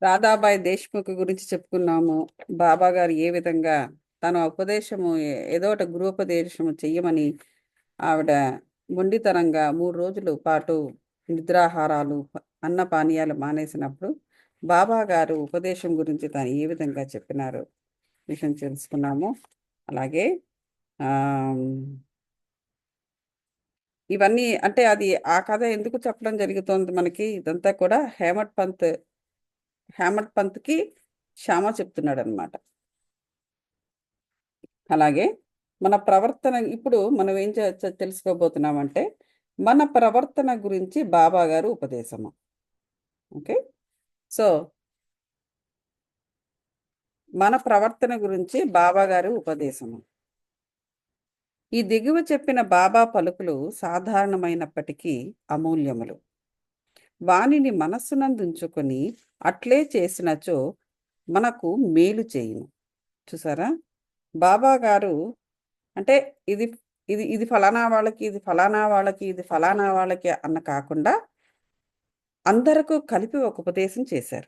రాధాబాయి దేశ్ముఖ్ గురించి చెప్పుకున్నాము. బాబా గారు ఏ విధంగా తన ఉపదేశము ఏదో ఒక గృహోపదేశము చెయ్యమని ఆవిడ మొండితనంగా 3 రోజుల పాటు నిద్రాహారాలు, అన్న పానీయాలు మానేసినప్పుడు బాబా గారు ఉపదేశం గురించి తాను ఏ విధంగా చెప్పినారో విషయం తెలుసుకున్నాము. అలాగే ఆ ఇవన్నీ అంటే అది ఆ కథ ఎందుకు చెప్పడం జరుగుతోంది మనకి, ఇదంతా కూడా హేమత్ పంత్కి శ్యామ చెప్తున్నాడు అనమాట. అలాగే మన ప్రవర్తన ఇప్పుడు మనం ఏం తెలుసుకోబోతున్నామంటే మన ప్రవర్తన గురించి బాబా గారు ఉపదేశము. ఓకే, సో మన ప్రవర్తన గురించి బాబా గారు ఉపదేశము. ఈ దిగువ చెప్పిన బాబా పలుకులు సాధారణమైనప్పటికీ అమూల్యములు. వానిని మనస్సునందుంచుకొని అట్లే చేసినచో మనకు మేలు చేయును. చూసారా, బాబా గారు అంటే ఇది ఇది ఇది ఫలానా వాళ్ళకి, ఇది ఫలానా వాళ్ళకి, ఇది ఫలానా వాళ్ళకి అన్న కాకుండా అందరకు కలిపి ఒక ఉపదేశం చేశారు.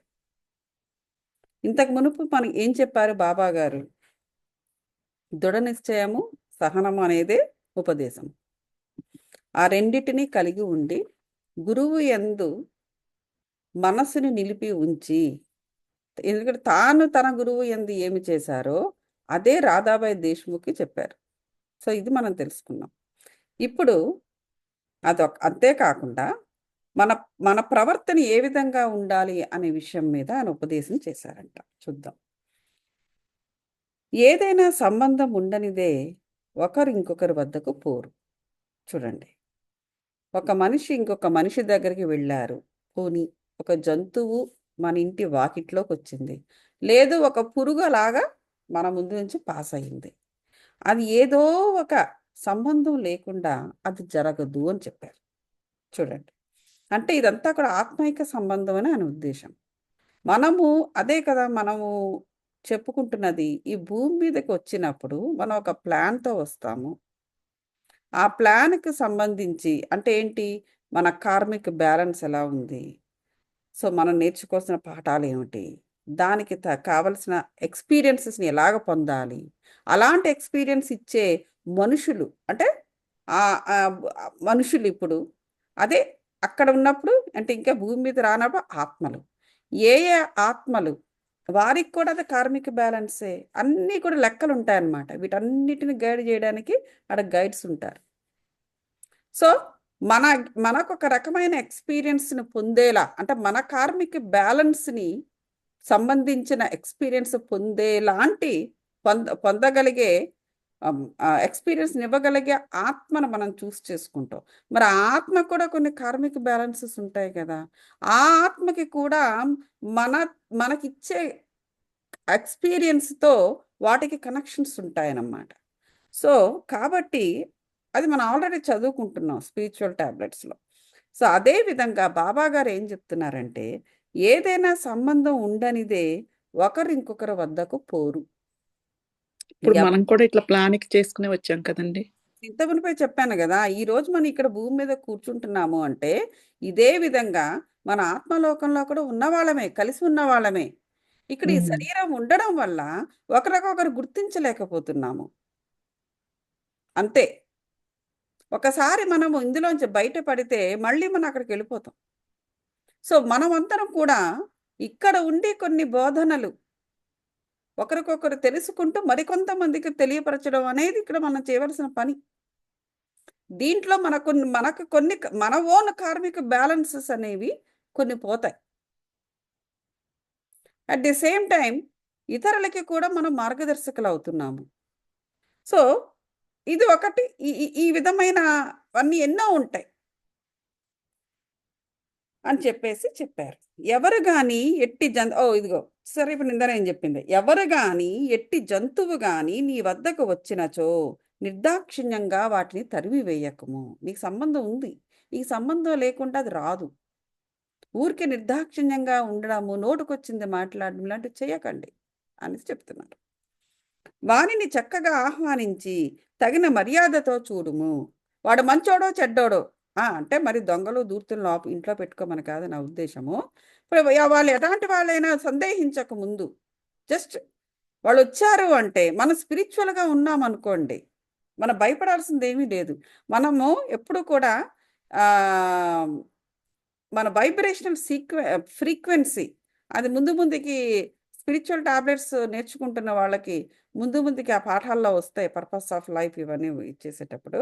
ఇంతకు మునుపు మనకి ఏం చెప్పారు బాబా గారు? దృఢ నిశ్చయము, సహనము అనేదే ఉపదేశం. ఆ రెండిటిని కలిగి ఉండి గురువు యందు మనస్సుని నిలిపి ఉంచి, ఎందుకంటే తాను తన గురువు యందు ఏమి చేశారో అదే రాధాబాయి దేశ్ముఖ్కి చెప్పారు. సో ఇది మనం తెలుసుకున్నాం. ఇప్పుడు అంతేకాకుండా మన మన ప్రవర్తన ఏ విధంగా ఉండాలి అనే విషయం మీద ఆయన ఉపదేశం చేశారంట. చూద్దాం. ఏదైనా సంబంధం ఉండనిదే ఒకరు ఇంకొకరి వద్దకు పోరు. చూడండి, ఒక మనిషి ఇంకొక మనిషి దగ్గరికి వెళ్ళారు, పోనీ ఒక జంతువు మన ఇంటి వాకిట్లోకి వచ్చింది, లేదు ఒక పురుగులాగా మన ముందు నుంచి పాస్ అయింది, అది ఏదో ఒక సంబంధం లేకుండా అది జరగదు అని చెప్పారు. చూడండి, అంటే ఇదంతా కూడా ఆత్మైక సంబంధం అని ఆయన ఉద్దేశం. మనము అదే కదా మనము చెప్పుకుంటున్నది. ఈ భూమి మీదకి వచ్చినప్పుడు మనం ఒక ప్లాన్తో వస్తాము. ఆ ప్లాన్కి సంబంధించి అంటే ఏంటి, మన కార్మిక్ బ్యాలెన్స్ ఎలా ఉంది, సో మనం నేర్చుకోవాల్సిన పాఠాలు ఏమిటి, దానికి కావలసిన ఎక్స్పీరియన్సెస్ని ఎలాగ పొందాలి, అలాంటి ఎక్స్పీరియన్స్ ఇచ్చే మనుషులు అంటే ఆ ఆ మనుషులు ఇప్పుడు అదే అక్కడ ఉన్నప్పుడు అంటే ఇంకా భూమి మీద రానప్పుడు ఆత్మలు, ఏ ఏ ఆత్మలు వారికి కూడా అది కార్మిక బ్యాలెన్సే. అన్నీ కూడా లెక్కలు ఉంటాయన్నమాట. వీటన్నిటిని గైడ్ చేయడానికి అక్కడ గైడ్స్ ఉంటారు. సో మన మనకొక రకమైన ఎక్స్పీరియన్స్ని పొందేలా అంటే మన కార్మిక బ్యాలెన్స్ని సంబంధించిన ఎక్స్పీరియన్స్ పొందేలాంటి పొందగలిగే ఎక్స్పీరియన్స్ని ఇవ్వగలిగే ఆత్మను మనం చూస్ చేసుకుంటాం. మరి ఆ ఆత్మ కూడా కొన్ని కార్మిక బ్యాలెన్సెస్ ఉంటాయి కదా, ఆ ఆత్మకి కూడా మన మనకిచ్చే ఎక్స్పీరియన్స్తో వాటికి కనెక్షన్స్ ఉంటాయన్నమాట. సో కాబట్టి అది మనం ఆల్రెడీ చదువుకుంటున్నాం స్పిరిచువల్ టాబ్లెట్స్లో. సో అదే విధంగా బాబా గారు ఏం చెప్తున్నారంటే ఏదైనా సంబంధం ఉండనిదే ఒకరు ఇంకొకరి వద్దకు పోరు. ఇప్పుడు మనం కూడా ఇట్లా ప్లానింగ్ చేసుకుని వచ్చాం కదండి. చింతమనిపై చెప్పాను కదా, ఈ రోజు మనం ఇక్కడ భూమి మీద కూర్చుంటున్నాము అంటే ఇదే విధంగా మన ఆత్మలోకంలో కూడా ఉన్నవాళ్ళమే, కలిసి ఉన్నవాళ్ళమే. ఇక్కడ ఈ శరీరం ఉండడం వల్ల ఒకరికొకరు గుర్తించలేకపోతున్నాము అంతే. ఒకసారి మనము ఇందులోంచి బయటపడితే మళ్ళీ మనం అక్కడికి వెళ్ళిపోతాం. సో మనమందరం కూడా ఇక్కడ ఉండి కొన్ని బోధనలు ఒకరికొకరు తెలుసుకుంటూ మరికొంతమందికి తెలియపరచడం అనేది ఇక్కడ మనం చేయవలసిన పని. దీంట్లో మనకు కొన్ని మన ఓన్ కార్మిక బ్యాలెన్సెస్ అనేవి కొన్ని పోతాయి. అట్ ది సేమ్ టైం ఇతరులకి కూడా మనం మార్గదర్శకులు అవుతున్నాము. సో ఇది ఒకటి. ఈ విధమైన అన్నీ ఎన్నో ఉంటాయి అని చెప్పారు. ఎవరు గాని ఎట్టి ఇదిగో సరే, ఇప్పుడు నిందన ఏం చెప్పింది, ఎవరు గాని ఎట్టి జంతువు గాని నీ వద్దకు వచ్చినచో నిర్దాక్షిణ్యంగా వాటిని తరిమి వేయకము. నీకు సంబంధం ఉంది, ఈ సంబంధం లేకుండా అది రాదు. ఊరికి నిర్దాక్షిణ్యంగా ఉండడము, నోటుకొచ్చింది మాట్లాడడం ఇలాంటివి చేయకండి అని చెప్తున్నారు. వానిని చక్కగా ఆహ్వానించి తగిన మర్యాదతో చూడుము. వాడు మంచోడో చెడ్డోడో అంటే మరి దొంగలు దూర్తులు ఇంట్లో పెట్టుకోమని కాదు నా ఉద్దేశము. ఇప్పుడు వాళ్ళు ఎలాంటి వాళ్ళైనా సందేహించక ముందు జస్ట్ వాళ్ళు వచ్చారు అంటే మనం స్పిరిచువల్గా ఉన్నాం అనుకోండి, మనం భయపడాల్సింది ఏమీ లేదు. మనము ఎప్పుడు కూడా ఆ, మన వైబ్రేషనల్ ఫ్రీక్వెన్సీ అది ముందు ముందుకి స్పిరిచువల్ టాబ్లెట్స్ నేర్చుకుంటున్న వాళ్ళకి ముందు ముందుకి ఆ పాఠాల్లో వస్తాయి. పర్పస్ ఆఫ్ లైఫ్ ఇవన్నీ ఇచ్చేసేటప్పుడు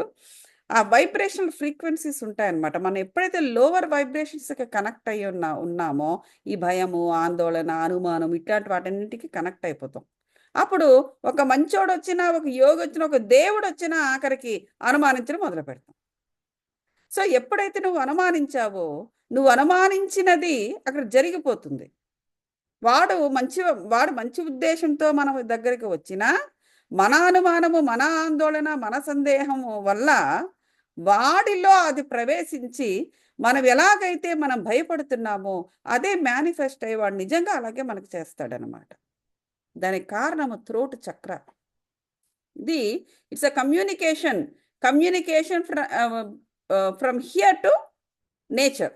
ఆ వైబ్రేషనల్ ఫ్రీక్వెన్సీస్ ఉంటాయన్నమాట. మనం ఎప్పుడైతే లోవర్ వైబ్రేషన్స్కి కనెక్ట్ అయ్యి ఉన్నామో ఈ భయము, ఆందోళన, అనుమానం ఇట్లాంటి వాటన్నింటికి కనెక్ట్ అయిపోతాం. అప్పుడు ఒక మంచోడు వచ్చినా, ఒక యోగి వచ్చినా, ఒక దేవుడు వచ్చినా ఆఖరికి అనుమానించడం మొదలు పెడతాం. సో ఎప్పుడైతే నువ్వు అనుమానించావో, నువ్వు అనుమానించినది అక్కడ జరిగిపోతుంది. వాడు మంచి ఉద్దేశంతో మన దగ్గరికి వచ్చినా, మన అనుమానము, మన ఆందోళన, మన సందేహము వల్ల వాడిలో అది ప్రవేశించి మనం ఎలాగైతే మనం భయపడుతున్నామో అదే మేనిఫెస్ట్ అయ్యి వాడు నిజంగా అలాగే మనకు చేస్తాడనమాట. దానికి కారణము థ్రోట్ చక్ర. ఇది it's a communication from here to nature.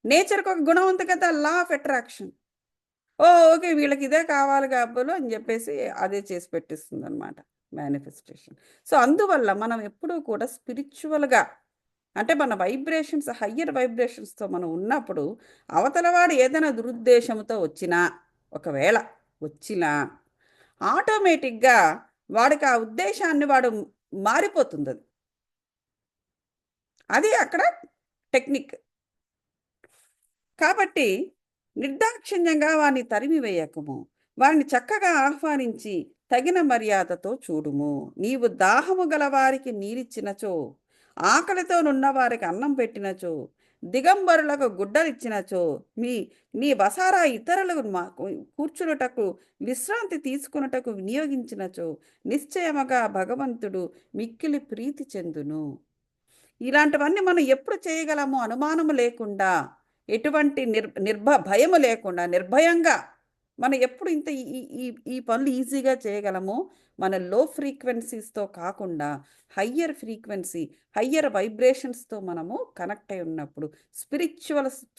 నేచర్కి ఒక గుణం ఉంది కదా, లా ఆఫ్ అట్రాక్షన్. ఓకే వీళ్ళకి ఇదే కావాలి కాబోలు అని చెప్పేసి అదే చేసి పెట్టిస్తుంది అనమాట మేనిఫెస్టేషన్. సో అందువల్ల మనం ఎప్పుడూ కూడా స్పిరిచువల్గా అంటే మన వైబ్రేషన్స్ హయ్యర్ వైబ్రేషన్స్తో మనం ఉన్నప్పుడు అవతలవాడు ఏదైనా దురుద్దేశంతో వచ్చినా, ఒకవేళ వచ్చినా ఆటోమేటిక్గా వాడికి ఆ ఉద్దేశాన్ని వాడు మారిపోతుంది. అది అక్కడ టెక్నిక్. కాబట్టి నిర్దాక్షిణ్యంగా వారిని తరిమి వేయకము, వారిని చక్కగా ఆహ్వానించి తగిన మర్యాదతో చూడుము. నీవు దాహము గల వారికి నీరిచ్చినచో, ఆకలితో నున్న వారికి అన్నం పెట్టినచో, దిగంబరులకు గుడ్డలిచ్చినచో, నీ వసారా ఇతరులకు కూర్చున్నటకు విశ్రాంతి తీసుకున్నటకు వినియోగించినచో, నిశ్చయముగా భగవంతుడు మిక్కిలి ప్రీతి చెందును. ఇలాంటివన్నీ మనం ఎప్పుడు చేయగలము? అనుమానము లేకుండా, ఎటువంటి భయము లేకుండా, నిర్భయంగా మనం ఎప్పుడు ఇంత ఈ ఈ ఈ పనులు ఈజీగా చేయగలము? మన లో ఫ్రీక్వెన్సీస్తో కాకుండా హయ్యర్ వైబ్రేషన్స్తో మనము కనెక్ట్ అయి ఉన్నప్పుడు,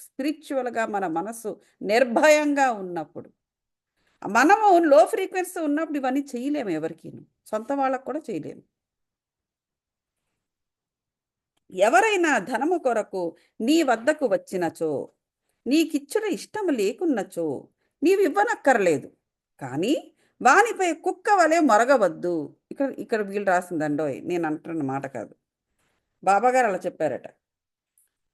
స్పిరిచువల్గా మన మనసు నిర్భయంగా ఉన్నప్పుడు. మనము లో ఫ్రీక్వెన్సీ ఉన్నప్పుడు ఇవన్నీ చేయలేము, ఎవరికి సొంత వాళ్ళకు కూడా చేయలేము. ఎవరైనా ధనము కొరకు నీ వద్దకు వచ్చినచో, నీకిచ్చుట ఇష్టము లేకున్నచో నీవు ఇవ్వనక్కర్లేదు. కానీ వానిపై కుక్క వలె మొరగవద్దు. ఇక్కడ వీళ్ళు రాసిందండోయ్, నేను అంటున్న మాట కాదు, బాబాగారు అలా చెప్పారట.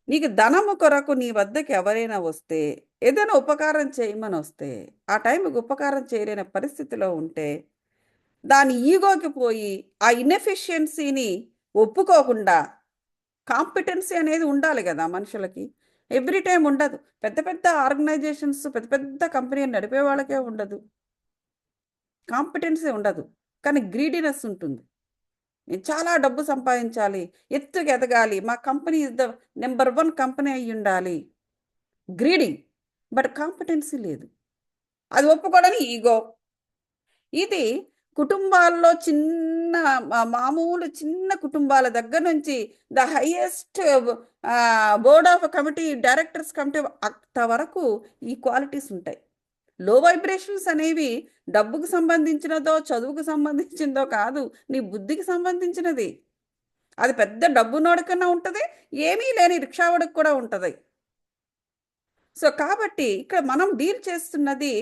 నీకు ధనము కొరకు నీ వద్దకు ఎవరైనా వస్తే, ఏదైనా ఉపకారం చేయమని వస్తే, ఆ టైంకి ఉపకారం చేయలేని పరిస్థితిలో ఉంటే దాని ఈగోకి పోయి ఆ ఇన్ఎఫిషియన్సీని ఒప్పుకోకుండా, కాంపిటెన్సీ అనేది ఉండాలి కదా మనుషులకి, ఎవ్రీ టైం ఉండదు. పెద్ద పెద్ద ఆర్గనైజేషన్స్, పెద్ద పెద్ద కంపెనీ నడిపే వాళ్ళకే ఉండదు, కాంపిటెన్సీ ఉండదు. కానీ గ్రీడీనెస్ ఉంటుంది. నేను చాలా డబ్బు సంపాదించాలి, ఎత్తుకు ఎదగాలి, మా company is the number 1 company అయి ఉండాలి. గ్రీడింగ్, బట్ కాంపిటెన్సీ లేదు. అది ఒప్పుకోవడానికి ఈగో. ఇది కుటుంబాల్లో మామూలు చిన్న కుటుంబాల దగ్గర నుంచి the highest board of committee, directors committee అంతవరకు ఈ క్వాలిటీస్ ఉంటాయి. లో వైబ్రేషన్స్ అనేవి డబ్బుకు సంబంధించినదో, చదువుకు సంబంధించిందో కాదు, నీ బుద్ధికి సంబంధించినది. అది పెద్ద డబ్బునోడికన్నా ఉంటుంది, ఏమీ లేని రిక్షావాడికి కూడా ఉంటుంది. సో కాబట్టి ఇక్కడ మనం డీల్ చేస్తున్నది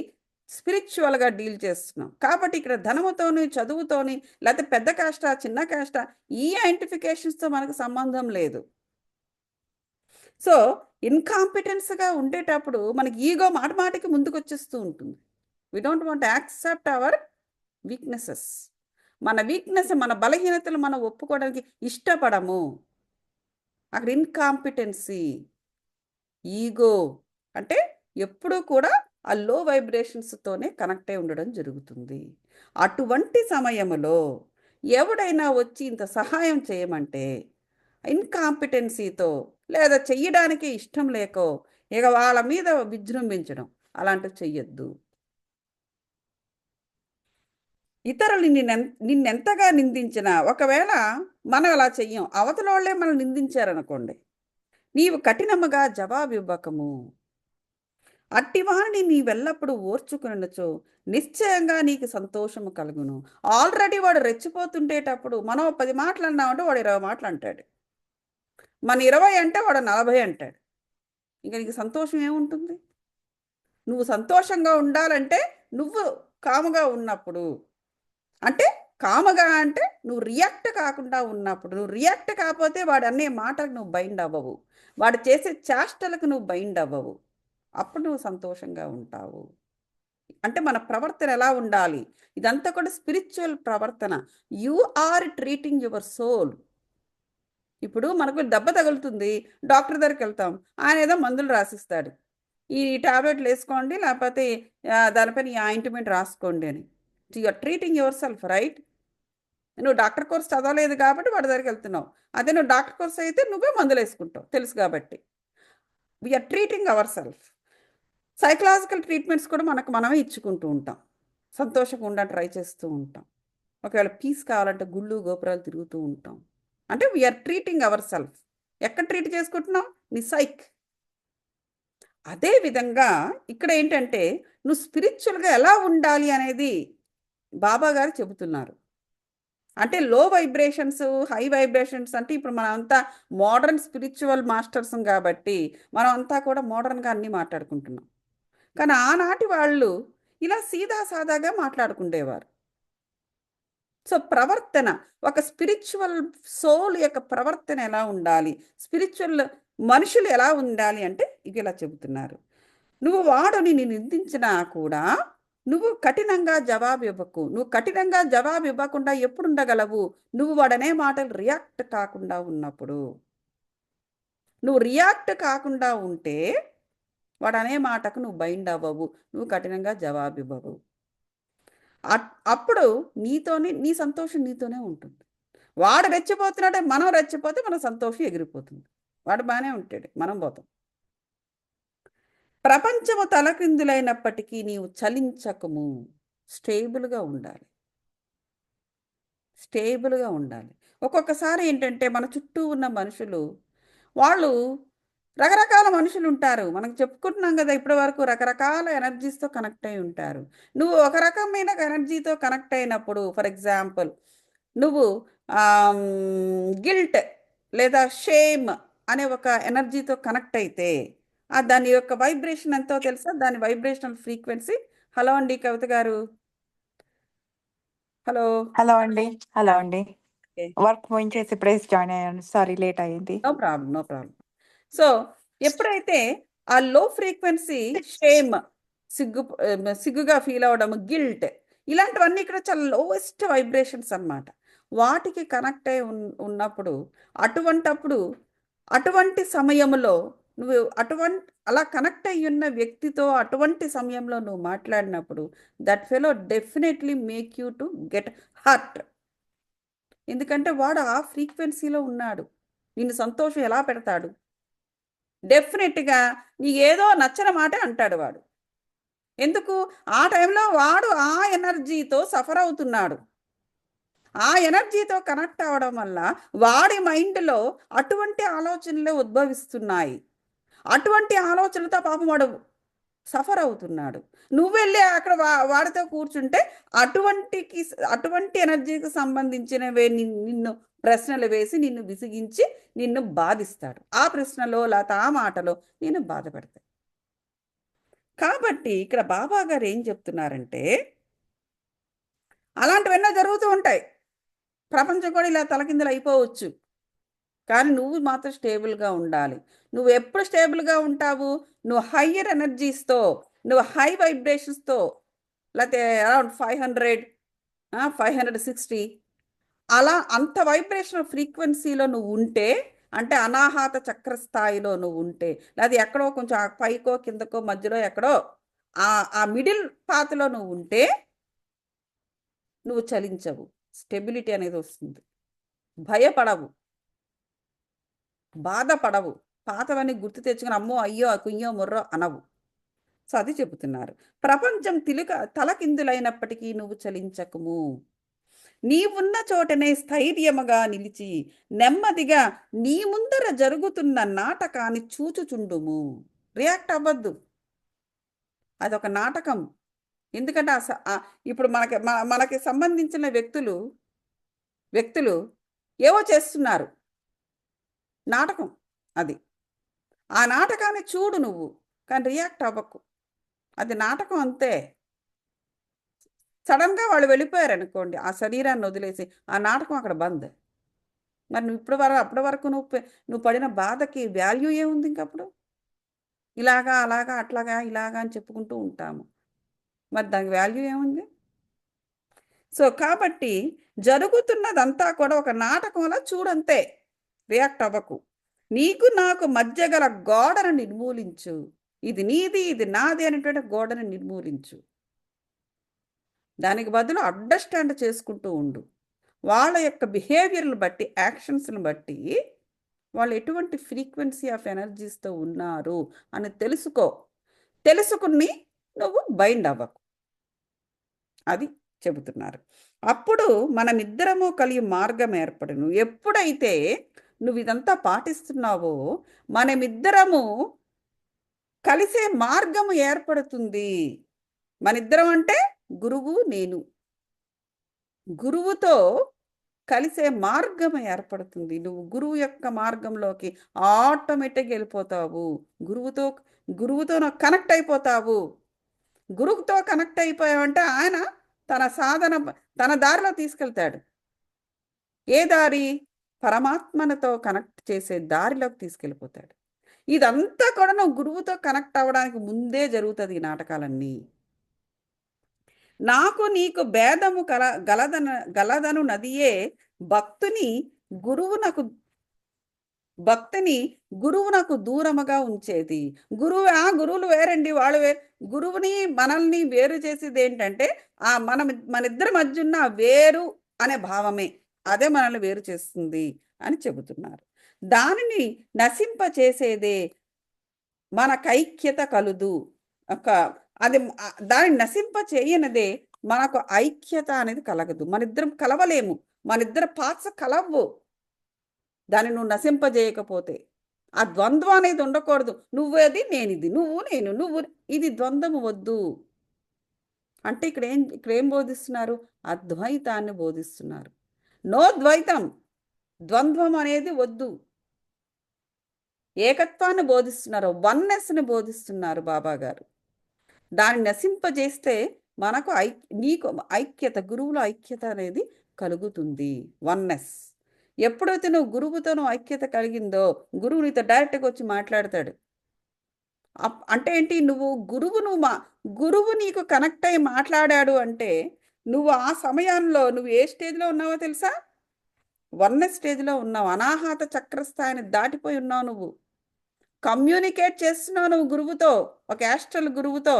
స్పిరిచువల్గా డీల్ చేస్తున్నాం. కాబట్టి ఇక్కడ ధనముతోని, చదువుతోని, లేకపోతే పెద్ద కాష్ట, చిన్న కాష్ట, ఈ ఐడెంటిఫికేషన్స్తో మనకు సంబంధం లేదు. సో ఇన్కాంపిటెన్స్గా ఉండేటప్పుడు మనకి ఈగో మాటికి ముందుకు వచ్చేస్తూ ఉంటుంది. We don't want accept our weaknesses. మన వీక్నెస్, మన బలహీనతలు మనం ఒప్పుకోవడానికి ఇష్టపడము. అక్కడ ఇన్కాంపిటెన్సీ, ఈగో అంటే ఎప్పుడూ కూడా ఆ లో వైబ్రేషన్స్తోనే కనెక్ట్ అయి ఉండడం జరుగుతుంది. అటువంటి సమయంలో ఎవడైనా వచ్చి ఇంత సహాయం చేయమంటే ఇన్కాంపిటెన్సీతో, లేదా చెయ్యడానికి ఇష్టం లేకో ఇక వాళ్ళ మీద విజృంభించడం, అలాంటివి చెయ్యొద్దు. ఇతరులు నిన్నెంతగా నిందించినా, ఒకవేళ మనం అలా చెయ్యం, అవతల వాళ్ళే మనం నిందించారనుకోండి, నీవు కఠినముగా జవాబివ్వకము. అట్టివారిని నీవెల్లప్పుడు ఓర్చుకునొచ్చు నిశ్చయంగా నీకు సంతోషము కలుగును. ఆల్రెడీ వాడు రెచ్చిపోతుండేటప్పుడు మనం 10 మాటలు అన్నామంటే వాడు 20 మాటలు అంటాడు. మన 20 అంటే వాడు 40 అంటాడు. ఇంక నీకు సంతోషం ఏముంటుంది? నువ్వు సంతోషంగా ఉండాలంటే నువ్వు కాముగా ఉన్నప్పుడు, అంటే కాముగా అంటే నువ్వు రియాక్ట్ కాకుండా ఉన్నప్పుడు. నువ్వు రియాక్ట్ కాకపోతే వాడు అనే మాటలకు నువ్వు బైండ్ అవ్వవు, వాడు చేసే చేష్టలకు నువ్వు బైండ్ అవ్వవు. అప్పుడు నువ్వు సంతోషంగా ఉంటావు. అంటే మన ప్రవర్తన ఎలా ఉండాలి? ఇదంతా కూడా స్పిరిచువల్ ప్రవర్తన. You are treating your soul. ఇప్పుడు మనకు దెబ్బ తగులుతుంది, డాక్టర్ దగ్గరికి వెళ్తాం, ఆయన ఏదో మందులు రాసిస్తాడు, ఈ టాబ్లెట్లు వేసుకోండి, లేకపోతే దానిపైన ఈ ఆయింట్మెంట్ రాసుకోండి అని. You are treating yourself, right? నువ్వు డాక్టర్ కోర్స్ చదవలేదు కాబట్టి వాడి దగ్గరికి వెళ్తున్నావు. అదే నువ్వు డాక్టర్ కోర్స్ అయితే నువ్వే మందులు వేసుకుంటావు, తెలుసు కాబట్టి. We're treating our self. Psychological treatments కూడా మనమే ఇచ్చుకుంటూ ఉంటాం. సంతోషంగా ఉండడానికి ట్రై చేస్తూ ఉంటాం. ఒకవేళ పీస్ కావాలంటే గుళ్ళు గోపురాలు తిరుగుతూ ఉంటాం. అంటే వీఆర్ ట్రీటింగ్ అవర్ సెల్ఫ్. ఎక్కడ ట్రీట్ చేసుకుంటున్నాం? నీ సైక్. అదే విధంగా ఇక్కడ ఏంటంటే నువ్వు స్పిరిచువల్గా ఎలా ఉండాలి అనేది బాబా గారు చెబుతున్నారు. అంటే లో వైబ్రేషన్స్, హై వైబ్రేషన్స్ అంటే ఇప్పుడు మనం అంతా మోడర్న్ స్పిరిచువల్ మాస్టర్స్ కాబట్టి మనం అంతా కూడా మోడర్న్గా అన్నీ మాట్లాడుకుంటున్నాం. కానీ ఆనాటి వాళ్ళు ఇలా సీదా సాదాగా మాట్లాడుకుండేవారు. సో ప్రవర్తన, ఒక స్పిరిచువల్ సోల్ యొక్క ప్రవర్తన ఎలా ఉండాలి, స్పిరిచువల్ మనుషులు ఎలా ఉండాలి అంటే ఇది ఇలా చెబుతున్నారు. నువ్వు వాడుని నిందించినా కూడా నువ్వు కఠినంగా జవాబు ఇవ్వకు. నువ్వు కఠినంగా జవాబు ఇవ్వకుండా ఎప్పుడు ఉండగలవు? నువ్వు వాడనే మాటలు రియాక్ట్ కాకుండా ఉన్నప్పుడు. నువ్వు రియాక్ట్ కాకుండా ఉంటే వాడనే మాటకు నువ్వు బైండ్ అవ్వవు, నువ్వు కఠినంగా జవాబు ఇవ్వవు. అప్పుడు నీ సంతోషం నీతోనే ఉంటుంది. వాడు రెచ్చిపోతున్నాడే, మనం రెచ్చిపోతే మన సంతోషం ఎగిరిపోతుంది. వాడు బాగానే ఉంటాడు, మనం పోతాం. ప్రపంచము తలక్రిందులైనప్పటికీ నీవు చలించకము. స్టేబుల్గా ఉండాలి, స్టేబుల్గా ఉండాలి. ఒక్కొక్కసారి ఏంటంటే మన చుట్టూ ఉన్న మనుషులు, వాళ్ళు రకరకాల మనుషులు ఉంటారు. మనం చెప్పుకుంటున్నాం కదా ఇప్పటి వరకు, రకరకాల ఎనర్జీస్తో కనెక్ట్ అయి ఉంటారు. నువ్వు ఒక రకమైన ఎనర్జీతో కనెక్ట్ అయినప్పుడు, ఫర్ ఎగ్జాంపుల్ నువ్వు గిల్ట్ లేదా షేమ్ అనే ఒక ఎనర్జీతో కనెక్ట్ అయితే దాని యొక్క వైబ్రేషన్ ఎంతో తెలుసా? దాని వైబ్రేషనల్ ఫ్రీక్వెన్సీ. హలో అండి కవిత గారు. హలో. హలో అండి. హలో అండి. వర్క్ చేసి ఇప్పుడే జాయిన్ అయ్యాను. సారీ లేట్ అయ్యింది. No problem, no problem. So ఎప్పుడైతే ఆ లో ఫ్రీక్వెన్సీ షేమ్, సిగ్గుగా ఫీల్ అవ్వడం, గిల్ట్, ఇలాంటివన్నీ ఇక్కడ చాలా లోయెస్ట్ వైబ్రేషన్స్ అన్నమాట. వాటికి కనెక్ట్ అయి ఉన్నప్పుడు అటువంటి సమయంలో నువ్వు అలా కనెక్ట్ అయ్యి ఉన్న వ్యక్తితో అటువంటి సమయంలో నువ్వు మాట్లాడినప్పుడు that fellow definitely make you to get hurt. ఎందుకంటే వాడు ఆ ఫ్రీక్వెన్సీలో ఉన్నాడు. నిన్ను సంతోషం ఎలా పెడతాడు? డెఫినెట్గా నీకు ఏదో నచ్చని మాటే అంటాడు వాడు. ఎందుకు? ఆ టైంలో వాడు ఆ ఎనర్జీతో సఫర్ అవుతున్నాడు. ఆ ఎనర్జీతో కనెక్ట్ అవ్వడం వల్ల వాడి మైండ్లో అటువంటి ఆలోచనలే ఉద్భవిస్తున్నాయి. అటువంటి ఆలోచనలతో పాపం వాడు సఫర్ అవుతున్నాడు. నువ్వు వెళ్ళి అక్కడ వాడితో కూర్చుంటే అటువంటి ఎనర్జీకి సంబంధించినవే నిన్ను ప్రశ్నలు వేసి నిన్ను విసిగించి నిన్ను బాధిస్తాడు. ఆ ప్రశ్నలో లేకపోతే ఆ మాటలో నిన్ను బాధ పెడతాయి. కాబట్టి ఇక్కడ బాబా గారు ఏం చెప్తున్నారంటే, అలాంటివన్నీ జరుగుతూ ఉంటాయి. ప్రపంచం కూడా ఇలా తలకిందులు అయిపోవచ్చు, కానీ నువ్వు మాత్రం స్టేబుల్గా ఉండాలి. నువ్వు ఎప్పుడు స్టేబుల్గా ఉంటావు? నువ్వు హయ్యర్ ఎనర్జీస్తో, నువ్వు హై వైబ్రేషన్స్తో, లేకపోతే అరౌండ్ 500, 560 అలా అంత వైబ్రేషన్ ఫ్రీక్వెన్సీలో నువ్వు ఉంటే, అంటే అనాహత చక్ర స్థాయిలో నువ్వు ఉంటే, లేదా ఎక్కడో కొంచెం పైకో కిందకో మధ్యలో ఎక్కడో ఆ మిడిల్ పాత్లో నువ్వు ఉంటే నువ్వు చలించవు. స్టెబిలిటీ అనేది వస్తుంది. భయపడవు, బాధపడవు, పాతవన్నీ గుర్తు తెచ్చుకుని అమ్మో అయ్యో కుయ్యో ముర్రో అనవు. సో అది చెబుతున్నారు. ప్రపంచం తలకిందులైనప్పటికీ నువ్వు చలించకము. నీవున్న చోటనే స్థైర్యముగా నిలిచి నెమ్మదిగా నీ ముందర జరుగుతున్న నాటకాన్ని చూచుచుండుము. రియాక్ట్ అవ్వద్దు, అదొక నాటకం. ఎందుకంటే ఇప్పుడు మనకి సంబంధించిన వ్యక్తులు ఏవో చేస్తున్నారు, నాటకం అది. ఆ నాటకాన్ని చూడు నువ్వు, కానీ రియాక్ట్ అవ్వకు. అది నాటకం అంతే. సడన్గా వాళ్ళు వెళ్ళిపోయారు అనుకోండి, ఆ శరీరాన్ని వదిలేసి, ఆ నాటకం అక్కడ బంద్. మరి నువ్వు అప్పటి వరకు నువ్వు పడిన బాధకి వాల్యూ ఏముంది ఇంకప్పుడు? ఇలాగా అలాగా అట్లాగా ఇలాగా అని చెప్పుకుంటూ ఉంటాము, మరి దానికి వాల్యూ ఏముంది? సో కాబట్టి జరుగుతున్నదంతా కూడా ఒక నాటకం అలా చూడంతే, రియాక్ట్ అవ్వకు. నీకు నాకు మధ్య గల గోడను నిర్మూలించు. ఇది నీది, ఇది నాది అనేటువంటి గోడను నిర్మూలించు. దానికి బదులు అండర్స్టాండ్ చేసుకుంటూ ఉండు. వాళ్ళ యొక్క బిహేవియర్ని బట్టి, యాక్షన్స్ని బట్టి వాళ్ళు ఎటువంటి ఫ్రీక్వెన్సీ ఆఫ్ ఎనర్జీస్తో ఉన్నారు అని తెలుసుకుని నువ్వు బైండ్ అవ్వకు, అది చెబుతున్నారు. అప్పుడు మనమిద్దరము కలిగి మార్గం ఏర్పడును. ఎప్పుడైతే నువ్వు ఇదంతా పాటిస్తున్నావో మనమిద్దరము కలిసే మార్గము ఏర్పడుతుంది. మనిద్దరం అంటే గురువు నేను, గురువుతో కలిసే మార్గం ఏర్పడుతుంది. నువ్వు గురువు యొక్క మార్గంలోకి ఆటోమేటిక్గా వెళ్ళిపోతావు. గురువుతో కనెక్ట్ అయిపోతావు. గురువుతో కనెక్ట్ అయిపోయావంటే ఆయన తన దారిలో తీసుకెళ్తాడు. ఏ దారి? పరమాత్మతో కనెక్ట్ చేసే దారిలోకి తీసుకెళ్ళిపోతాడు. ఇదంతా కూడా నువ్వు గురువుతో కనెక్ట్ అవ్వడానికి ముందే జరుగుతుంది ఈ నాటకాలన్నీ. నాకు నీకు భేదము గలదను నదియే భక్తిని గురువునకు దూరముగా ఉంచేది. గురువులు వేరండి, వాళ్ళు గురువుని మనల్ని వేరు చేసేది ఏంటంటే మన ఇద్దరి మధ్య ఉన్న వేరు అనే భావమే, అదే మనల్ని వేరు చేస్తుంది అని చెబుతున్నారు. దానిని నశింపచేసేదే మనకైక్యత కలుదు. దాన్ని నశింప చేయనదే మనకు ఐక్యత అనేది కలగదు. మనిద్దరం కలవలేము, మనిద్దరు పార్ట్స్ కలవ్వు దాన్ని నువ్వు నశింపజేయకపోతే. ఆ ద్వంద్వం అనేది ఉండకూడదు. నువ్వేది నేనిది, నువ్వు ఇది ద్వంద్వము వద్దు అంటే ఇక్కడ ఏం బోధిస్తున్నారు? అద్వైతాన్ని బోధిస్తున్నారు. నో ద్వైతం, ద్వంద్వం అనేది వద్దు, ఏకత్వాన్ని బోధిస్తున్నారు, వన్నెస్ని బోధిస్తున్నారు బాబా గారు. దాన్ని నశింపజేస్తే మనకు నీకు ఐక్యత, గురువులో ఐక్యత అనేది కలుగుతుంది, వన్నెస్. ఎప్పుడైతే నువ్వు గురువుతో ఐక్యత కలిగిందో గురువు నీతో డైరెక్ట్గా వచ్చి మాట్లాడతాడు. అంటే ఏంటి? గురువు నీకు కనెక్ట్ అయ్యి మాట్లాడాడు అంటే నువ్వు ఆ సమయంలో నువ్వు ఏ స్టేజ్లో ఉన్నావో తెలుసా? వన్నెస్ స్టేజ్లో ఉన్నావు. అనాహత చక్రస్థాయిని దాటిపోయి ఉన్నావు. నువ్వు కమ్యూనికేట్ చేస్తున్నావు నువ్వు గురువుతో, ఒక యాస్ట్రల్ గురువుతో.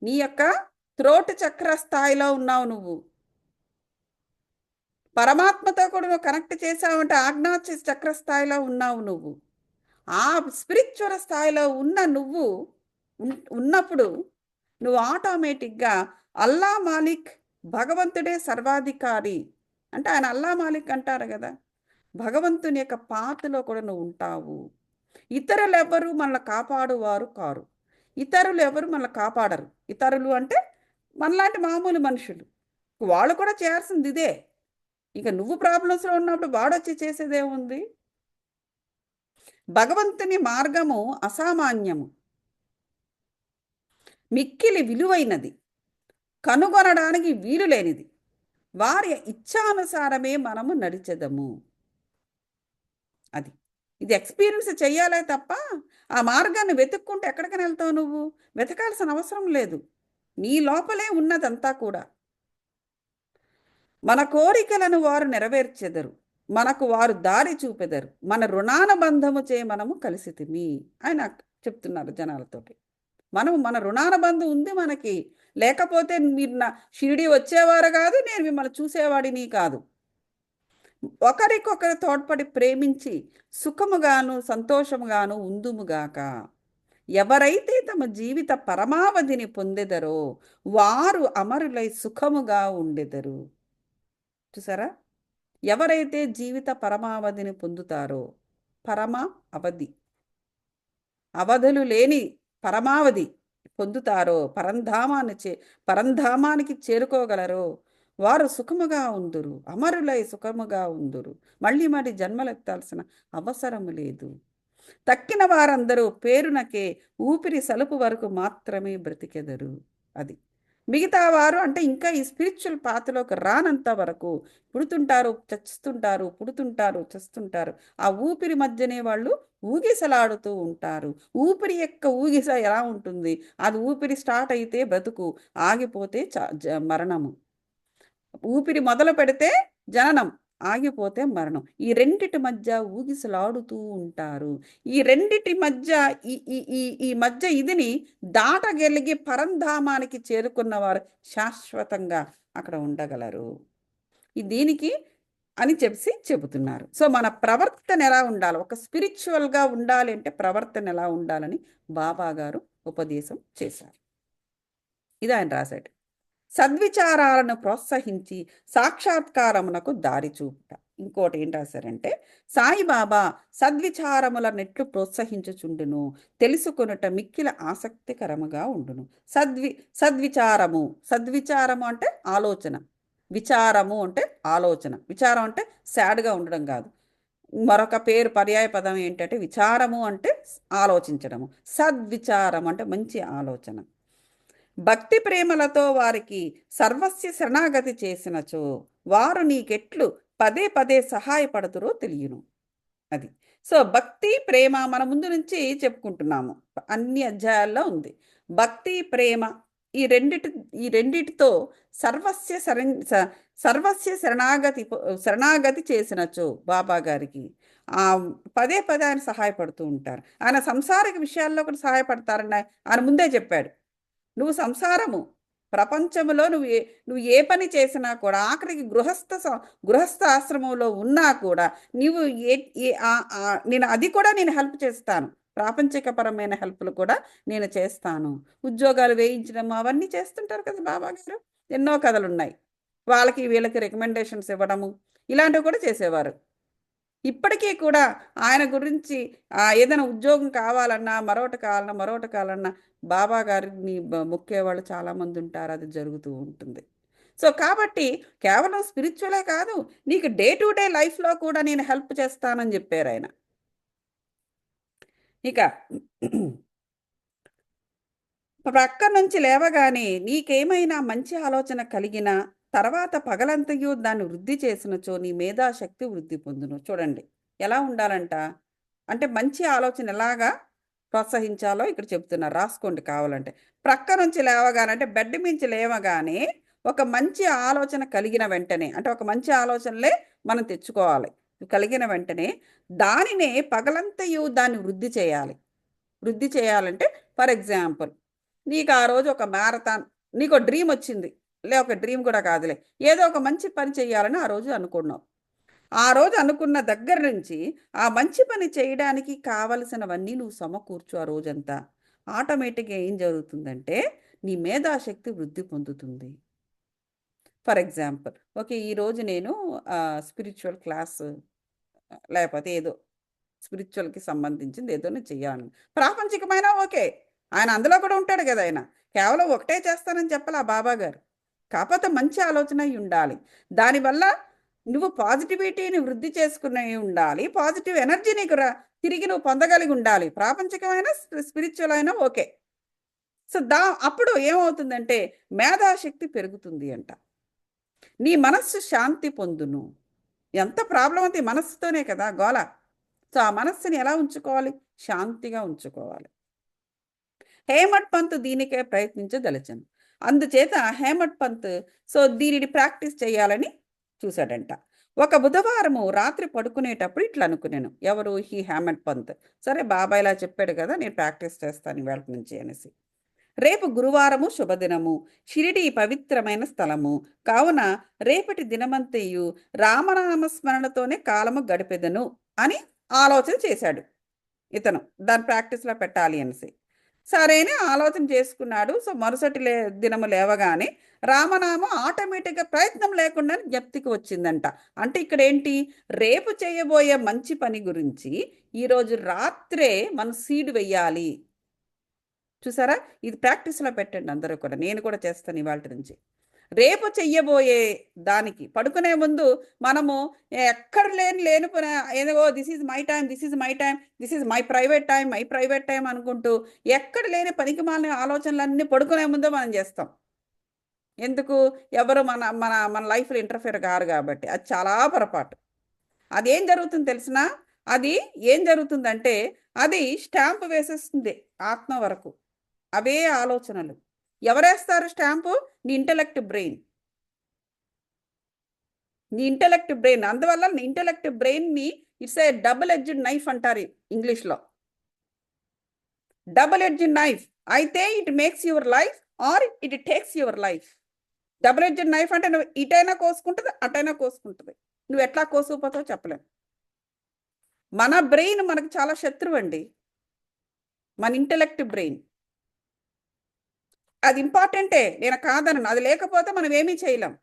నీ యొక్క థ్రోట్ చక్ర స్థాయిలో ఉన్నావు నువ్వు. పరమాత్మతో కూడా నువ్వు కనెక్ట్ చేసావంటే ఆజ్ఞాచ చక్ర స్థాయిలో ఉన్నావు నువ్వు. ఆ స్పిరిచువల్ స్థాయిలో నువ్వు ఉన్నప్పుడు నువ్వు ఆటోమేటిక్గా అల్లా మాలిక్, భగవంతుడే సర్వాధికారి అంటే ఆయన అల్లా మాలిక్ అంటారు కదా, భగవంతుని యొక్క పాత్రలో కూడా నువ్వు ఉంటావు. ఇతరులు ఎవరు మనల్ని కాపాడువారు కారు, ఇతరులు ఎవరు మనల్ని కాపాడరు. ఇతరులు అంటే మనలాంటి మామూలు మనుషులు, వాళ్ళు కూడా చేయాల్సింది ఇదే. ఇక నువ్వు ప్రాబ్లమ్స్లో ఉన్నప్పుడు వాడొచ్చి చేసేదేముంది? భగవంతుని మార్గము అసామాన్యము, మిక్కిలి విలువైనది, కనుగొనడానికి వీలు లేనిది. వారి ఇచ్ఛానుసారమే మనము నడిచెదము. ఇది ఎక్స్పీరియన్స్ చెయ్యాలే తప్ప ఆ మార్గాన్ని వెతుక్కుంటే ఎక్కడికైనా వెళ్తావు నువ్వు? వెతకాల్సిన అవసరం లేదు, నీ లోపలే ఉన్నదంతా కూడా. మన కోరికలను వారు నెరవేర్చెదరు, మనకు వారు దారి చూపెదరు, మన రుణానుబంధము చే మనము కలిసితిమి ఆయన చెప్తున్నారు జనాలతోటి. మన రుణానుబంధం ఉంది మనకి, లేకపోతే మీరు నా షిరిడి వచ్చేవారు కాదు, నేను మిమ్మల్ని చూసేవాడిని కాదు. ఒకరికొకరు తోడ్పడి ప్రేమించి సుఖముగాను సంతోషముగాను ఉందుముగాక. ఎవరైతే తమ జీవిత పరమావధిని పొందెదరో వారు అమరులై సుఖముగా ఉండెదరు. చూసారా? ఎవరైతే జీవిత పరమావధిని పొందుతారో, పరమ అవధి, అవధులు లేని పరమావధి పొందుతారో, పరంధామానికి చేరుకోగలరో వారు సుఖముగా ఉందురు, అమరులై సుఖముగా ఉందురు, మళ్ళీ మళ్ళీ జన్మలెత్తాల్సిన అవసరము లేదు. తక్కిన వారందరూ పేరునకే ఊపిరి సలుపు వరకు మాత్రమే బ్రతికెదరు. అది మిగతా వారు అంటే ఇంకా ఈ స్పిరిచువల్ పాత్రలోకి రానంత వరకు పుడుతుంటారు, చస్తుంటారు, పుడుతుంటారు, చస్తుంటారు. ఆ ఊపిరి మధ్యనే వాళ్ళు ఊగిసలాడుతూ ఉంటారు. ఊపిరి యొక్క ఊగిస ఎలా ఉంటుంది? అది ఊపిరి స్టార్ట్ అయితే బ్రతుకు, ఆగిపోతే మరణము. ఊపిరి మొదలు పెడితే జననం, ఆగిపోతే మరణం. ఈ రెండిటి మధ్య ఊగిసలాడుతూ ఉంటారు. ఈ రెండిటి మధ్య ఈ ఈ ఈ ఈ మధ్య ఇదిని దాటగలిగి పరంధామానికి చేరుకున్నవారు శాశ్వతంగా అక్కడ ఉండగలరు. దీనికి అని చెబుతున్నారు. సో మన ప్రవర్తన ఎలా ఉండాలి, ఒక స్పిరిచువల్గా ఉండాలి అంటే ప్రవర్తన ఎలా ఉండాలని బాబా గారు ఉపదేశం చేశారు. ఇది ఆయన రాశాడు. సద్విచారాలను ప్రోత్సహించి సాక్షాత్కారమునకు దారి చూపుట. ఇంకోటి ఏం రాశారంటే, సాయిబాబా సద్విచారముల నెట్లు ప్రోత్సహించుచుండును, తెలుసుకొనుట మిక్కిల ఆసక్తికరముగా ఉండును. సద్విచారము, సద్విచారము అంటే ఆలోచన, విచారము అంటే ఆలోచన. విచారం అంటే సాడ్గా ఉండడం కాదు. మరొక పేరు పర్యాయ పదం ఏంటంటే విచారము అంటే ఆలోచించడము, సద్విచారం అంటే మంచి ఆలోచన. భక్తి ప్రేమలతో వారికి సర్వస్య శరణాగతి చేసినచో వారు నీకెట్లు పదే పదే సహాయపడుతురో తెలియను. అది. సో భక్తి ప్రేమ మన ముందు నుంచి చెప్పుకుంటున్నాము, అన్ని అధ్యాయాల్లో ఉంది. భక్తి ప్రేమ ఈ రెండిటితో సర్వస్య శరణాగతి చేసినచో బాబా గారికి పదే పదే ఆయన సహాయపడుతూ ఉంటారు. ఆయన సంసారిక విషయాల్లో కూడా సహాయపడతారని ఆయన ముందే చెప్పాడు. నువ్వు సంసారము ప్రపంచంలో నువ్వు ఏ పని చేసినా కూడా, ఆఖరికి గృహస్థ ఆశ్రమంలో ఉన్నా కూడా నీవు నేను అది కూడా నేను హెల్ప్ చేస్తాను. ప్రాపంచికపరమైన హెల్ప్లు కూడా నేను చేస్తాను. ఉద్యోగాలు వేయించడం అవన్నీ చేస్తుంటారు కదా బాబా గారు. ఎన్నో కథలు ఉన్నాయి. వాళ్ళకి వీళ్ళకి రికమెండేషన్స్ ఇవ్వడము ఇలాంటివి కూడా చేసేవారు. ఇప్పటికీ కూడా ఆయన గురించి ఏదైనా ఉద్యోగం కావాలన్నా, మరొకటి కావాలన్నా బాబా గారిని మొక్కేవాళ్ళు చాలామంది ఉంటారు. అది జరుగుతూ ఉంటుంది. సో కాబట్టి కేవలం స్పిరిచువలే కాదు, నీకు డే టు డే లైఫ్లో కూడా నేను హెల్ప్ చేస్తానని చెప్పారు ఆయన. ఇక ప్రక్క నుంచి లేవగానే నీకేమైనా మంచి ఆలోచన కలిగినా తర్వాత పగలంతయు దాన్ని వృద్ధి చేసినచో నీ మేధాశక్తి వృద్ధి పొందును. చూడండి ఎలా ఉండాలంట అంటే మంచి ఆలోచన ఎలాగా ప్రోత్సహించాలో ఇక్కడ చెప్తున్నారు, రాసుకోండి కావాలంటే. ప్రక్క నుంచి లేవగానే అంటే బెడ్ మించి లేవగానే ఒక మంచి ఆలోచన కలిగిన వెంటనే, అంటే ఒక మంచి ఆలోచనలే మనం తెచ్చుకోవాలి. కలిగిన వెంటనే దానినే పగలంతయు దాన్ని వృద్ధి చేయాలి. వృద్ధి చేయాలంటే ఫర్ ఎగ్జాంపుల్ నీకు ఆ రోజు ఒక మ్యారథాన్, నీకు డ్రీమ్ వచ్చింది, ఒక డ్రీమ్ కూడా కాదులే, ఏదో ఒక మంచి పని చేయాలని ఆ రోజు అనుకున్నావు. ఆ రోజు అనుకున్న దగ్గర నుంచి ఆ మంచి పని చేయడానికి కావలసినవన్నీ నువ్వు సమకూర్చు. ఆ రోజంతా ఆటోమేటిక్గా ఏం జరుగుతుందంటే నీ మేధాశక్తి వృద్ధి పొందుతుంది. ఫర్ ఎగ్జాంపుల్ ఓకే, ఈరోజు నేను స్పిరిచువల్ క్లాస్ లేకపోతే ఏదో స్పిరిచువల్కి సంబంధించింది ఏదో నేను చెయ్యాలని, ప్రాపంచికమైన ఓకే, ఆయన అందులో కూడా ఉంటాడు కదా. ఆయన కేవలం ఒకటే చేస్తానని చెప్పాలి ఆ బాబా గారు. కాకపోతే మంచి ఆలోచన ఉండాలి. దానివల్ల నువ్వు పాజిటివిటీని వృద్ధి చేసుకునే ఉండాలి. పాజిటివ్ ఎనర్జీ నీకు తిరిగి నువ్వు పొందగలిగి ఉండాలి. ప్రాపంచికమైన స్పిరిచువల్ అయినా ఓకే. సో అప్పుడు ఏమవుతుందంటే మేధాశక్తి పెరుగుతుంది అంట. నీ మనస్సు శాంతి పొందును. ఎంత ప్రాబ్లం అంతే మనస్సుతోనే కదా గోల. సో ఆ మనస్సుని ఎలా ఉంచుకోవాలి? శాంతిగా ఉంచుకోవాలి. హేమట్ పంత్ దీనికే ప్రయత్నించదలచను. అందుచేత హేమట్ పంత్ దీనిని ప్రాక్టీస్ చేయాలని చూశాడంట. ఒక బుధవారము రాత్రి పడుకునేటప్పుడు ఇట్లా అనుకున్నాను. ఎవరు? హేమట్ పంత్. సరే బాబా ఇలా చెప్పాడు కదా, నేను ప్రాక్టీస్ చేస్తాను ఇవాళ నుంచి అనేసి. రేపు గురువారము శుభదినము, షిరిడి పవిత్రమైన స్థలము కావున రేపటి దినమంతయు రామనామస్మరణతోనే కాలము గడిపెదను అని ఆలోచన చేశాడు ఇతను, దాని ప్రాక్టీస్లో పెట్టాలి అనేసి. సరే అని ఆలోచన చేసుకున్నాడు. సో మరుసటి దినము లేవగానే రామనామం ఆటోమేటిక్గా ప్రయత్నం లేకుండా జ్ఞప్తికి వచ్చిందంట. అంటే ఇక్కడ ఏంటి, రేపు చేయబోయే మంచి పని గురించి ఈరోజు రాత్రే మనం సీడ్ వెయ్యాలి. చూసారా, ఇది ప్రాక్టీస్లో పెట్టండి అందరూ కూడా. నేను కూడా చేస్తాను ఇవాళ నుంచి. రేపు చెయ్యబోయే దానికి పడుకునే ముందు మనము ఎక్కడ లేనిపోయిన ఏదో this is my time, this is my time, this is my private time అనుకుంటూ ఎక్కడ లేని పనికి మాలిన ఆలోచనలన్నీ పడుకునే ముందే మనం చేస్తాం. ఎందుకు, ఎవరు మన మన మన లైఫ్లో ఇంటర్ఫియర్ కారు కాబట్టి. అది చాలా పొరపాటు. అదేం జరుగుతుంది తెలిసినా, అది ఏం జరుగుతుందంటే అది స్టాంప్ వేసేస్తుంది ఆత్మ వరకు. అవే ఆలోచనలు ఎవరేస్తారు స్టాంపు? నీ ఇంటెలెక్ట్ బ్రెయిన్. అందువల్ల నీ ఇంటెలెక్ట్ బ్రెయిన్ని it's a double edged knife అంటారు ఇంగ్లీష్లో. డబుల్ ఎడ్జ్డ్ నైఫ్ అయితే it makes your life or it takes your life. Double edged knife అంటే నువ్వు ఇటైనా కోసుకుంటుంది, అటైనా కోసుకుంటుంది. నువ్వు ఎట్లా కోసుకుపోతావు చెప్పలేము. మన బ్రెయిన్ మనకు చాలా శత్రువు అండి, మన ఇంటెలెక్ట్ బ్రెయిన్. అది ఇంపార్టెంటే, నేను కాదను. అది లేకపోతే మనం ఏమీ చేయలేం.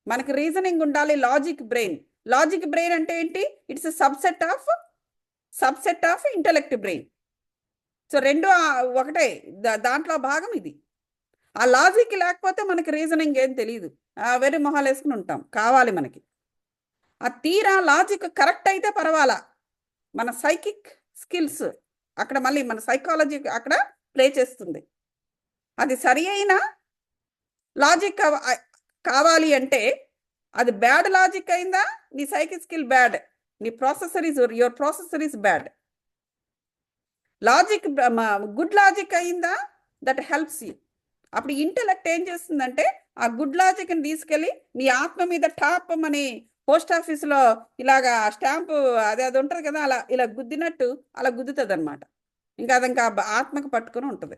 మనకి రీజనింగ్ ఉండాలి. లాజిక్ బ్రెయిన్ అంటే ఏంటి? It's subset of intellect brain. So రెండు ఒకటే, దాంట్లో భాగం ఇది. ఆ లాజిక్ లేకపోతే మనకి రీజనింగ్ ఏం తెలియదు, వెరీ మొహాలు వేసుకుని ఉంటాం. కావాలి మనకి ఆ తీరా లాజిక్ కరెక్ట్ అయితే పర్వాలా. మన సైకిక్ స్కిల్స్ అక్కడ మళ్ళీ మన సైకాలజీ అక్కడ ప్లే చేస్తుంది. అది సరి అయిన లాజిక్ కావాలి అంటే అది బ్యాడ్ లాజిక్ అయిందా, నీ సైకిక్ స్కిల్ బ్యాడ్, నీ your processor is bad. Logic good logic అయిందా, దట్ హెల్ప్స్ యూ. అప్పుడు ఇంటెలెక్ట్ ఏం చేస్తుందంటే ఆ గుడ్ లాజిక్ని తీసుకెళ్ళి నీ ఆత్మ మీద టాప్ అని పోస్ట్ ఆఫీస్లో ఇలాగా స్టాంపు అది ఉంటుంది కదా, అలా ఇలా గుద్దినట్టు అలా గుద్దుతుంది అనమాట. అది ఇంకా ఆత్మకు పట్టుకుని ఉంటుంది.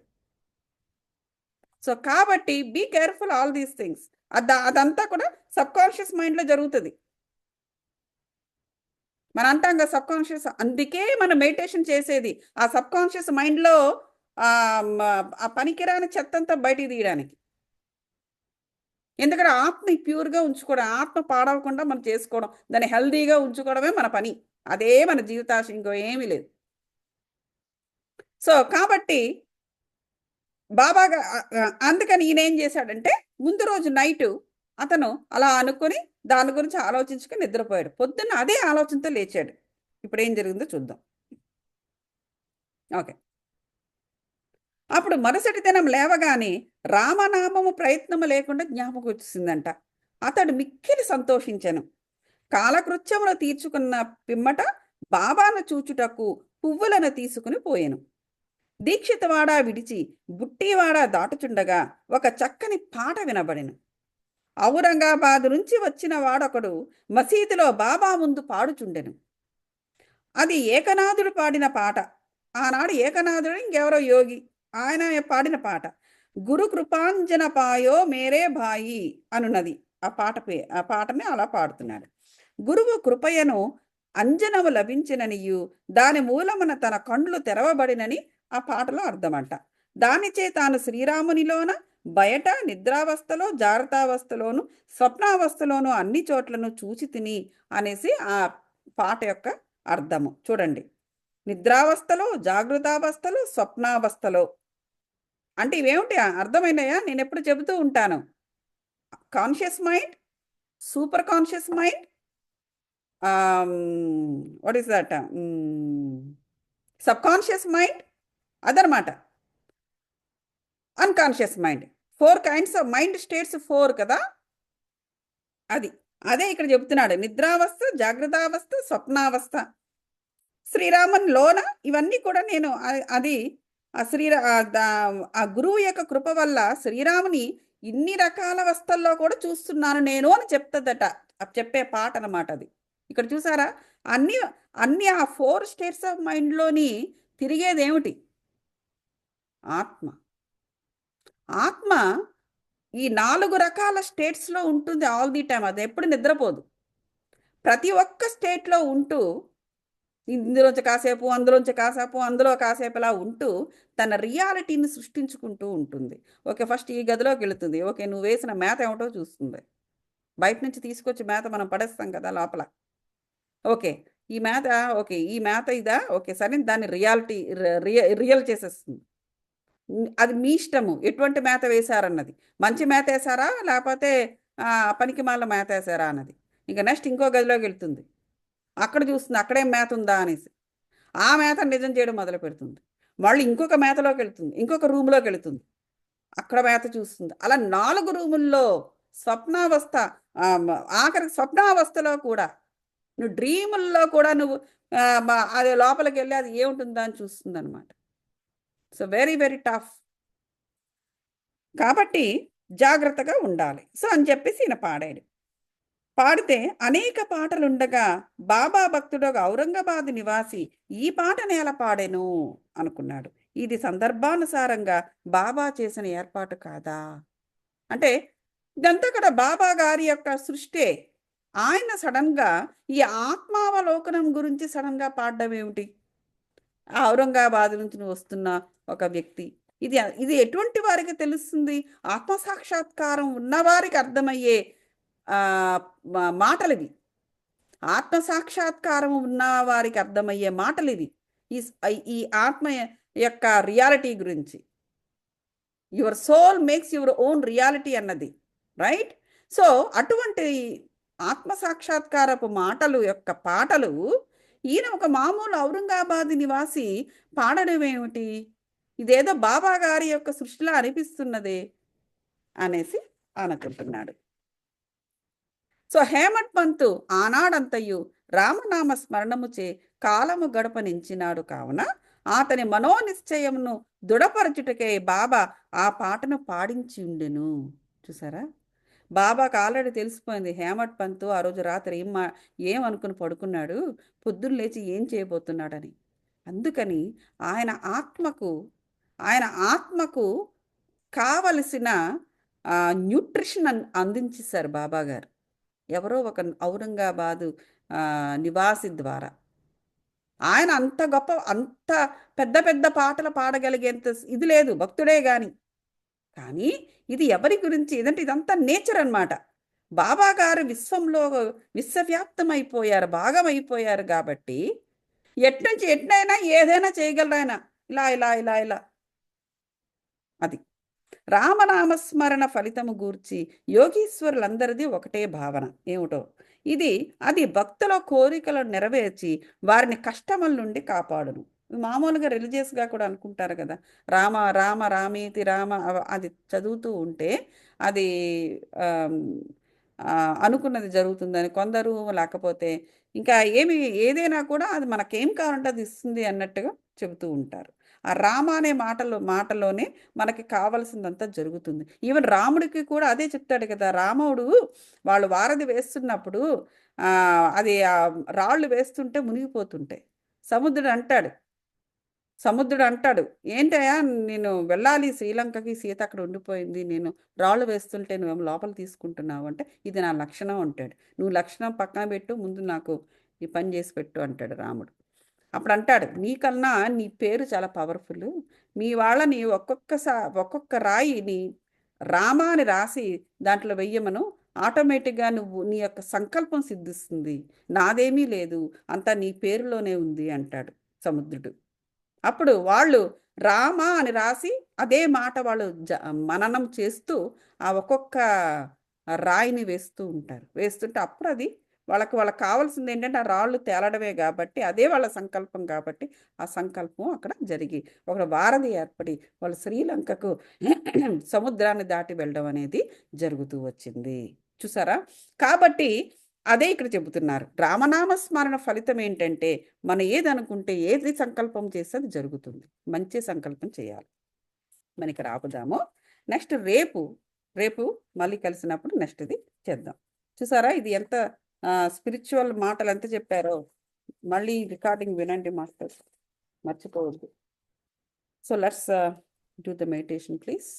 సో కాబట్టి be careful all these things. అదంతా కూడా సబ్కాన్షియస్ మైండ్లో జరుగుతుంది. మన అంటాం కదా సబ్కాన్షియస్, అందుకే మనం మెడిటేషన్ చేసేది ఆ సబ్కాన్షియస్ మైండ్లో ఆ పనికిరాని చెత్తంతా బయటికి తీయడానికి. ఎందుకంటే ఆత్మ ప్యూర్గా ఉంచుకోవడం, ఆత్మ పాడవకుండా మనం చేసుకోవడం, దాన్ని హెల్దీగా ఉంచుకోవడమే మన పని. అదే మన జీవితాశ, ఇంకో ఏమీ లేదు. సో కాబట్టి బాబాగా అందుకని ఈయన ఏం చేశాడంటే ముందు రోజు నైటు అతను అలా అనుకొని దాని గురించి ఆలోచించుకొని నిద్రపోయాడు. పొద్దున్న అదే ఆలోచనతో లేచాడు. ఇప్పుడు ఏం జరిగిందో చూద్దాం. ఓకే. అప్పుడు మరుసటి దినం లేవగానే రామనామము ప్రయత్నము లేకుండా జ్ఞాపకం వచ్చిందంట. అతడు మిక్కిలి సంతోషించెను. కాలకృత్యములు తీర్చుకున్న పిమ్మట బాబాను చూచుటకు పువ్వులను తీసుకుని పోయెను. దీక్షితవాడ విడిచి బుట్టివాడ దాటుచుండగా ఒక చక్కని పాట వినబడెను. ఔరంగాబాద్ నుంచి వచ్చిన వాడొకడు మసీదులో బాబా ముందు పాడుచుండెను. అది ఏకనాథుడు పాడిన పాట. ఆనాడు ఏకనాథుడు ఇంకెవరో యోగి, ఆయన పాడిన పాట. గురు కృపాంజన పాయో మేరే భాయి అనున్నది ఆ పాటని అలా పాడుతున్నాడు. గురువు కృపయను అంజనము లభించిననియు దాని మూలమున తన కండ్లు తెరవబడినని ఆ పాటలో అర్థమంట. దానిచే తాను శ్రీరామునిలోన బయట నిద్రావస్థలో, జాగ్రత్తావస్థలోను, స్వప్నావస్థలోను అన్ని చోట్లను చూచి తిని అనేసి ఆ పాట యొక్క అర్థము. చూడండి, నిద్రావస్థలో, జాగృతావస్థలో, స్వప్నావస్థలో అంటే ఇవేమిటి అర్థమైనాయా? నేను ఎప్పుడు చెబుతూ ఉంటాను, conscious mind, super conscious mind, what is that, subconscious mind, అదనమాట unconscious mind. 4 kinds of mind states, 4 కదా. అదే ఇక్కడ చెబుతున్నాడు. నిద్రావస్థ, జాగ్రత్తావస్థ, స్వప్నావస్థ. శ్రీరామన్ లోన ఇవన్నీ కూడా నేను అది ఆ గురువు యొక్క కృప వల్ల శ్రీరాముని ఇన్ని రకాల అవస్థల్లో కూడా చూస్తున్నాను నేను అని చెప్తుందట. చెప్పే పాట అన్నమాట అది. ఇక్కడ చూసారా, అన్ని ఆ 4 స్టేట్స్ ఆఫ్ మైండ్లోని తిరిగేది ఏమిటి? ఆత్మ ఈ 4 రకాల స్టేట్స్లో ఉంటుంది ఆల్ ది టైమ్. అది ఎప్పుడు నిద్రపోదు. ప్రతి ఒక్క స్టేట్లో ఉంటూ ఇందులోంచి కాసేపు, అందులోంచి కాసేపు, అందులో కాసేపు ఇలా ఉంటూ తన రియాలిటీని సృష్టించుకుంటూ ఉంటుంది. ఓకే, ఫస్ట్ ఈ గదిలోకి వెళుతుంది. ఓకే, నువ్వు వేసిన మేత ఏమిటో చూస్తుంది. బయట నుంచి తీసుకొచ్చి మేత మనం పడేస్తాం కదా లోపల. ఓకే, ఈ మేత, ఓకే ఈ మేత ఇదా, ఓకే సరే, దాన్ని రియాలిటీ రియల్ చేసేస్తుంది. అది మీ ఇష్టము ఎటువంటి మేత వేశారన్నది. మంచి మేత వేసారా లేకపోతే పనికి మాల మేత వేసారా అన్నది. ఇంకా నెక్స్ట్ ఇంకో గదిలోకి వెళ్తుంది. అక్కడ చూస్తుంది అక్కడేం మేత ఉందా అనేసి. ఆ మేత నిజం చేయడం మొదలు పెడుతుంది. మళ్ళీ ఇంకొక మేతలోకి వెళ్తుంది, ఇంకొక రూమ్లోకి వెళుతుంది, అక్కడ మేత చూస్తుంది. అలా 4 రూముల్లో స్వప్నావస్థ, ఆఖరికి స్వప్నావస్థలో కూడా నువ్వు డ్రీముల్లో కూడా నువ్వు అది లోపలికి వెళ్ళి అది ఏముంటుందా అని చూస్తుంది అనమాట. So very very tough. కాబట్టి జాగ్రత్తగా ఉండాలి. సో అని చెప్పేసి ఈయన పాడాడు. పాడితే అనేక పాటలుండగా బాబా భక్తుడు ఔరంగాబాద్ నివాసి ఈ పాటను ఎలా పాడెను అనుకున్నాడు. ఇది సందర్భానుసారంగా బాబా చేసిన ఏర్పాటు కాదా అంటే ఇదంతా కూడా బాబా గారి యొక్క సృష్టి. ఆయన సడన్గా ఈ ఆత్మావలోకనం గురించి సడన్గా పాడడం ఏమిటి? ఔరంగాబాద్ నుంచి వస్తున్న ఒక వ్యక్తి, ఇది ఇది ఎటువంటి వారికి తెలుస్తుంది? ఆత్మసాక్షాత్కారం ఉన్నవారికి అర్థమయ్యే మాటలు ఇవి. ఆత్మసాక్షాత్కారం ఉన్న వారికి అర్థమయ్యే మాటలు ఇవి. ఈ ఆత్మ యొక్క రియాలిటీ గురించి. Your soul makes your own reality అన్నది, రైట్? సో అటువంటి ఆత్మసాక్షాత్కారపు మాటలు యొక్క పాటలు ఈయన ఒక మామూలు ఔరంగాబాద్ నివాసి పాడడం ఏమిటి? ఇదేదో బాబా గారి యొక్క సృష్టిలా అనిపిస్తున్నదే అనేసి అనుకుంటున్నాడు. సో హేమట్ పంతు ఆనాడంతయు రామనామ స్మరణముచే కాలము గడపనించినాడు. కావున అతని మనోనిశ్చయమును దృఢపరచుటకే బాబా ఆ పాటను పాడించి ఉండెను. చూసారా, బాబాకు ఆల్రెడీ తెలిసిపోయింది హేమట్ పంతు ఆ రోజు రాత్రి ఏమనుకుని పడుకున్నాడు, పొద్దున్న లేచి ఏం చేయబోతున్నాడని. అందుకని ఆయన ఆత్మకు కావలసిన న్యూట్రిషన్ అందించేశారు బాబా గారు. ఎవరో ఒక ఔరంగాబాదు నివాసి ద్వారా. ఆయన అంత గొప్ప, అంత పెద్ద పెద్ద పాటలు పాడగలిగేంత ఇది లేదు, భక్తుడే కానీ ఇది ఎవరి గురించి? ఇదంటే ఇదంతా నేచర్ అన్నమాట. బాబా గారు విశ్వంలో విశ్వవ్యాప్తమైపోయారు, భాగమైపోయారు. కాబట్టి ఎట్నుంచి ఎట్నైనా ఏదైనా చేయగలరు ఆయన. ఇలా ఇలా ఇలా ఇలా. అది రామనామస్మరణ ఫలితము గూర్చి యోగీశ్వరులందరిది ఒకటే భావన ఏమిటో, అది భక్తుల కోరికలను నెరవేర్చి వారిని కష్టముల నుండి కాపాడును. మామూలుగా రిలీజియస్గా కూడా అనుకుంటారు కదా, రామ రామ రామేతి రామ, అది చదువుతూ ఉంటే అది అనుకున్నది జరుగుతుందని కొందరు, లేకపోతే ఇంకా ఏదైనా కూడా అది మనకేం కావాలంటే అది ఇస్తుంది అన్నట్టుగా చెబుతూ ఉంటారు. ఆ రామ అనే మాటలోనే మనకి కావలసిందంతా జరుగుతుంది. ఈవెన్ రాముడికి కూడా అదే చెప్తాడు కదా. రాముడు వాళ్ళు వారధి వేస్తున్నప్పుడు అది రాళ్ళు వేస్తుంటే మునిగిపోతుంటాయి. సముద్రుడు అంటాడు ఏంటయ్యా, నేను వెళ్ళాలి శ్రీలంకకి, సీత అక్కడ ఉండిపోయింది, నేను రాళ్ళు వేస్తుంటే నువ్వేమో లోపల తీసుకుంటున్నావు అంటే, ఇది నా లక్షణం అంటాడు. నువ్వు లక్షణం పక్కన పెట్టు, ముందు నాకు ఈ పని చేసి పెట్టు అంటాడు రాముడు. అప్పుడు అంటాడు, నీకన్నా నీ పేరు చాలా పవర్ఫుల్, మీ వాళ్ళని ఒక్కొక్క రాయిని రామ అని రాసి దాంట్లో వెయ్యమను, ఆటోమేటిక్గా నీ యొక్క సంకల్పం సిద్ధిస్తుంది, నాదేమీ లేదు, అంతా నీ పేరులోనే ఉంది అంటాడు సముద్రుడు. అప్పుడు వాళ్ళు రామ అని రాసి అదే మాట వాళ్ళు మననం చేస్తూ ఆ ఒక్కొక్క రాయిని వేస్తుంటే అప్పుడు అది వాళ్ళకి కావాల్సింది ఏంటంటే ఆ రాళ్ళు తేలడమే. కాబట్టి అదే వాళ్ళ సంకల్పం. కాబట్టి ఆ సంకల్పం అక్కడ జరిగి ఒక వారధి ఏర్పడి వాళ్ళు శ్రీలంకకు సముద్రాన్ని దాటి వెళ్ళడం అనేది జరుగుతూ వచ్చింది. చూసారా? కాబట్టి అదే ఇక్కడ చెబుతున్నారు. రామనామస్మరణ ఫలితం ఏంటంటే మనం ఏదనుకుంటే, ఏది సంకల్పం చేస్తే అది జరుగుతుంది. మంచి సంకల్పం చేయాలి. మనం ఇక్కడ ఆపుదాము. నెక్స్ట్ రేపు మళ్ళీ కలిసినప్పుడు నెక్స్ట్ ఇది చేద్దాం. చూసారా ఇది ఎంత స్పిరిచువల్ మాటలు ఎంత చెప్పారో. మళ్ళీ రికార్డింగ్ వినండి మాస్టర్స్, మర్చిపోవద్దు. So let's do the meditation please.